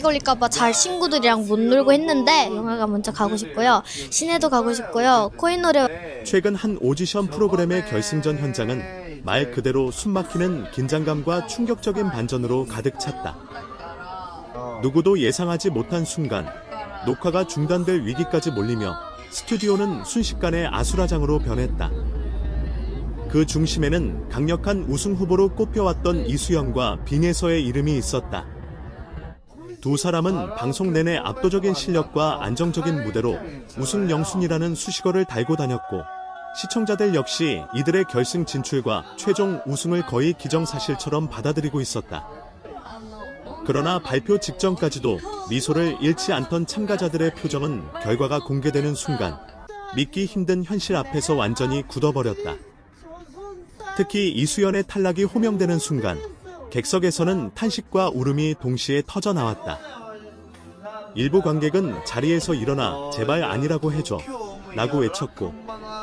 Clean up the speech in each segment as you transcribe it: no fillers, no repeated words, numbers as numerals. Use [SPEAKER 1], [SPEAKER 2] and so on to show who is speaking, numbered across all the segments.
[SPEAKER 1] 걸릴까봐 잘 친구들이랑 못 놀고 했는데 영화관 먼저 가고 싶고요. 시내도 가고 싶고요. 코인 노래.
[SPEAKER 2] 최근 한 오디션 프로그램의 결승전 현장은 말 그대로 숨막히는 긴장감과 충격적인 반전으로 가득 찼다. 누구도 예상하지 못한 순간 녹화가 중단될 위기까지 몰리며 스튜디오는 순식간에 아수라장으로 변했다. 그 중심에는 강력한 우승 후보로 꼽혀왔던 이수연과 빈예서의 이름이 있었다. 두 사람은 방송 내내 압도적인 실력과 안정적인 무대로 우승 영순이라는 수식어를 달고 다녔고, 시청자들 역시 이들의 결승 진출과 최종 우승을 거의 기정사실처럼 받아들이고 있었다. 그러나 발표 직전까지도 미소를 잃지 않던 참가자들의 표정은 결과가 공개되는 순간 믿기 힘든 현실 앞에서 완전히 굳어버렸다. 특히 이수연의 탈락이 호명되는 순간 객석에서는 탄식과 울음이 동시에 터져 나왔다. 일부 관객은 자리에서 일어나 제발 아니라고 해줘 라고 외쳤고,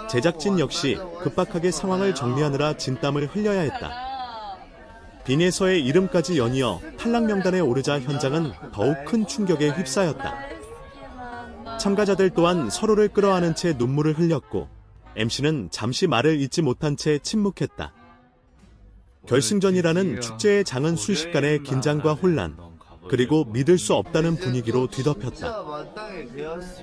[SPEAKER 2] 제작진 역시 급박하게 상황을 정리하느라 진땀을 흘려야 했다. 빈예서의 이름까지 연이어 탈락 명단에 오르자 현장은 더욱 큰 충격에 휩싸였다. 참가자들 또한 서로를 끌어안은 채 눈물을 흘렸고, MC는 잠시 말을 잇지 못한 채 침묵했다. 결승전이라는 축제의 장은 순식간에 긴장과 혼란, 그리고 믿을 수 없다는 분위기로 뒤덮였다.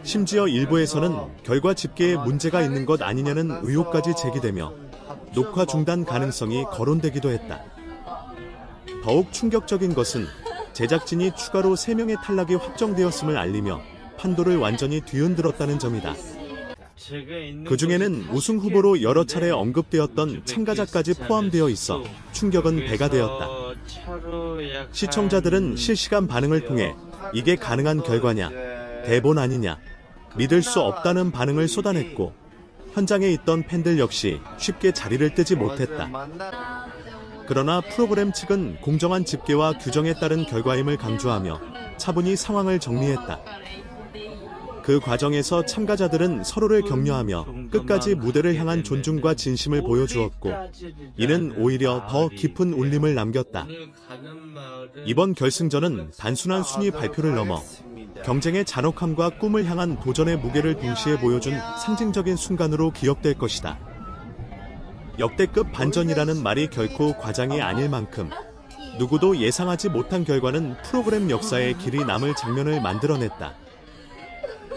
[SPEAKER 2] 심지어 일부에서는 결과 집계에 문제가 있는 것 아니냐는 의혹까지 제기되며 녹화 중단 가능성이 거론되기도 했다. 더욱 충격적인 것은 제작진이 추가로 3명의 탈락이 확정되었음을 알리며 판도를 완전히 뒤흔들었다는 점이다. 그 중에는 우승 후보로 여러 차례 언급되었던 참가자까지 포함되어 있어 충격은 배가 되었다. 시청자들은 실시간 반응을 통해 이게 가능한 결과냐, 대본 아니냐, 믿을 수 없다는 반응을 쏟아냈고, 현장에 있던 팬들 역시 쉽게 자리를 뜨지 못했다. 그러나 프로그램 측은 공정한 집계와 규정에 따른 결과임을 강조하며 차분히 상황을 정리했다. 그 과정에서 참가자들은 서로를 격려하며 끝까지 무대를 향한 존중과 진심을 보여주었고, 이는 오히려 더 깊은 울림을 남겼다. 이번 결승전은 단순한 순위 발표를 넘어 경쟁의 잔혹함과 꿈을 향한 도전의 무게를 동시에 보여준 상징적인 순간으로 기억될 것이다. 역대급 반전이라는 말이 결코 과장이 아닐 만큼 누구도 예상하지 못한 결과는 프로그램 역사에 길이 남을 장면을 만들어냈다.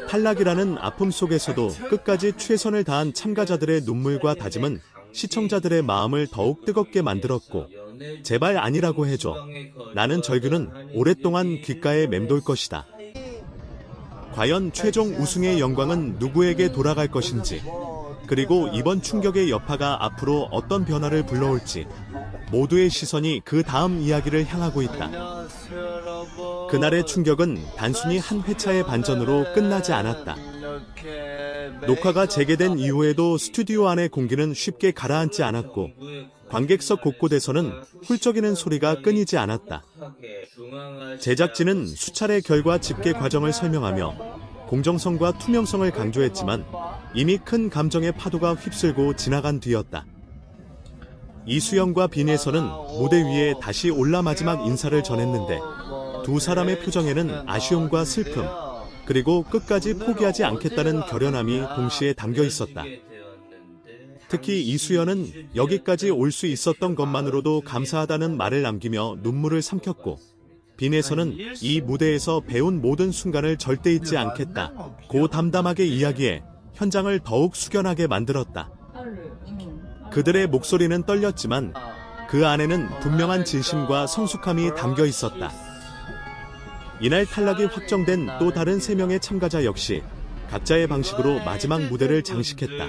[SPEAKER 2] 탈락이라는 아픔 속에서도 끝까지 최선을 다한 참가자들의 눈물과 다짐은 시청자들의 마음을 더욱 뜨겁게 만들었고, 제발 아니라고 해줘. 나는 절규는 오랫동안 귓가에 맴돌 것이다. 과연 최종 우승의 영광은 누구에게 돌아갈 것인지, 그리고 이번 충격의 여파가 앞으로 어떤 변화를 불러올지, 모두의 시선이 그 다음 이야기를 향하고 있다. 그날의 충격은 단순히 한 회차의 반전으로 끝나지 않았다. 녹화가 재개된 이후에도 스튜디오 안의 공기는 쉽게 가라앉지 않았고, 관객석 곳곳에서는 훌쩍이는 소리가 끊이지 않았다. 제작진은 수차례 결과 집계 과정을 설명하며 공정성과 투명성을 강조했지만 이미 큰 감정의 파도가 휩쓸고 지나간 뒤였다. 이수연과 빈예서는 무대 위에 다시 올라 마지막 인사를 전했는데, 두 사람의 표정에는 아쉬움과 슬픔, 그리고 끝까지 포기하지 않겠다는 결연함이 동시에 담겨 있었다. 특히 이수연은 여기까지 올 수 있었던 것만으로도 감사하다는 말을 남기며 눈물을 삼켰고, 빈예서는 이 무대에서 배운 모든 순간을 절대 잊지 않겠다 고 담담하게 이야기해 현장을 더욱 숙연하게 만들었다. 그들의 목소리는 떨렸지만 그 안에는 분명한 진심과 성숙함이 담겨 있었다. 이날 탈락이 확정된 또 다른 3명의 참가자 역시 각자의 방식으로 마지막 무대를 장식했다.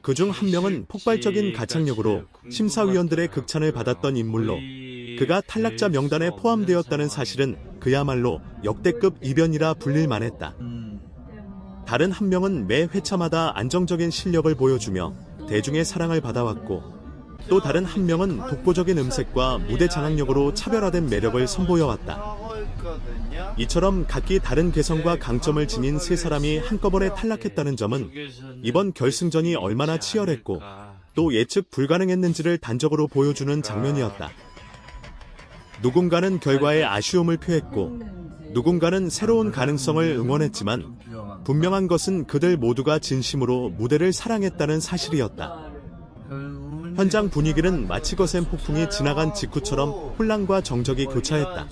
[SPEAKER 2] 그중 한 명은 폭발적인 가창력으로 심사위원들의 극찬을 받았던 인물로, 그가 탈락자 명단에 포함되었다는 사실은 그야말로 역대급 이변이라 불릴 만했다. 다른 한 명은 매 회차마다 안정적인 실력을 보여주며 대중의 사랑을 받아왔고, 또 다른 한 명은 독보적인 음색과 무대 장악력으로 차별화된 매력을 선보여왔다. 이처럼 각기 다른 개성과 강점을 지닌 3사람이 한꺼번에 탈락했다는 점은 이번 결승전이 얼마나 치열했고 또 예측 불가능했는지를 단적으로 보여주는 장면이었다. 누군가는 결과에 아쉬움을 표했고 누군가는 새로운 가능성을 응원했지만 분명한 것은 그들 모두가 진심으로 무대를 사랑했다는 사실이었다. 현장 분위기는 마치 거센 폭풍이 지나간 직후처럼 혼란과 정적이 교차했다.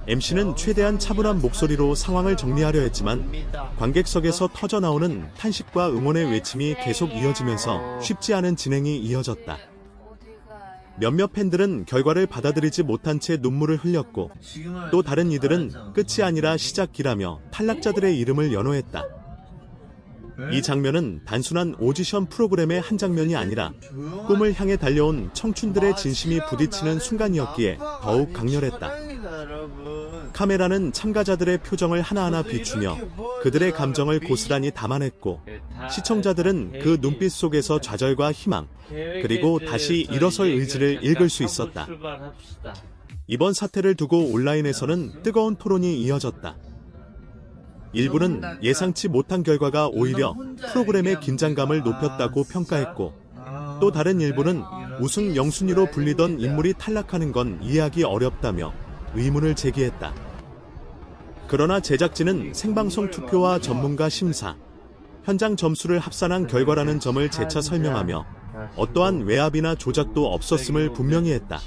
[SPEAKER 2] MC는 최대한 차분한 목소리로 상황을 정리하려 했지만 관객석에서 터져나오는 탄식과 응원의 외침이 계속 이어지면서 쉽지 않은 진행이 이어졌다. 몇몇 팬들은 결과를 받아들이지 못한 채 눈물을 흘렸고 또 다른 이들은 끝이 아니라 시작이라며 탈락자들의 이름을 연호했다. 이 장면은 단순한 오디션 프로그램의 한 장면이 아니라 꿈을 향해 달려온 청춘들의 진심이 부딪히는 순간이었기에 더욱 강렬했다. 카메라는 참가자들의 표정을 하나하나 비추며 그들의 감정을 고스란히 담아냈고 시청자들은 그 눈빛 속에서 좌절과 희망, 그리고 다시 일어설 의지를 읽을 수 있었다. 이번 사태를 두고 온라인에서는 뜨거운 토론이 이어졌다. 일부는 예상치 못한 결과가 오히려 프로그램의 긴장감을 높였다고 평가했고 또 다른 일부는 우승 영순위로 불리던 인물이 탈락하는 건 이해하기 어렵다며 의문을 제기했다. 그러나 제작진은 생방송 투표와 전문가 심사, 현장 점수를 합산한 결과라는 점을 재차 설명하며 어떠한 외압이나 조작도 없었음을 분명히 했다.